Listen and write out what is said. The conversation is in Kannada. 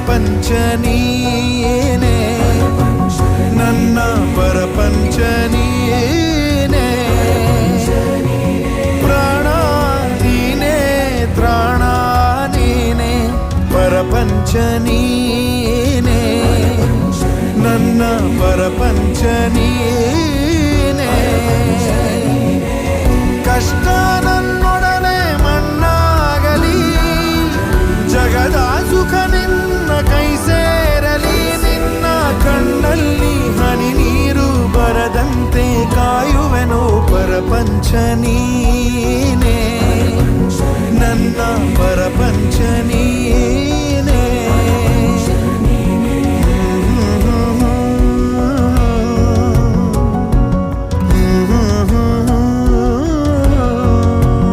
ಪರಪಂಚ ನೀನೇ ನನ್ನ ಪರಪಂಚ ನೀನೇ ಪ್ರಾಣ ನೀನೇ ತ್ರಾಣ ನೀನೇ ಪರಪಂಚ ನೀನೇ ನನ್ನ ಪರಪಂಚ ನೀನೇ ಕಷ್ಟ ನನ್ನೊಡನೆ ಮಣ್ಣಾಗಲಿ ಜಗದ ಸುಖ ನಿನ್ನ ಕೈ ಸೇರಲಿ ನಿನ್ನ ಕಣ್ಣಲ್ಲಿ ಹನಿ ನೀರು ಬರದಂತೆ ಕಾಯುವೆನು ಪರಪಂಚ ನೀನೇ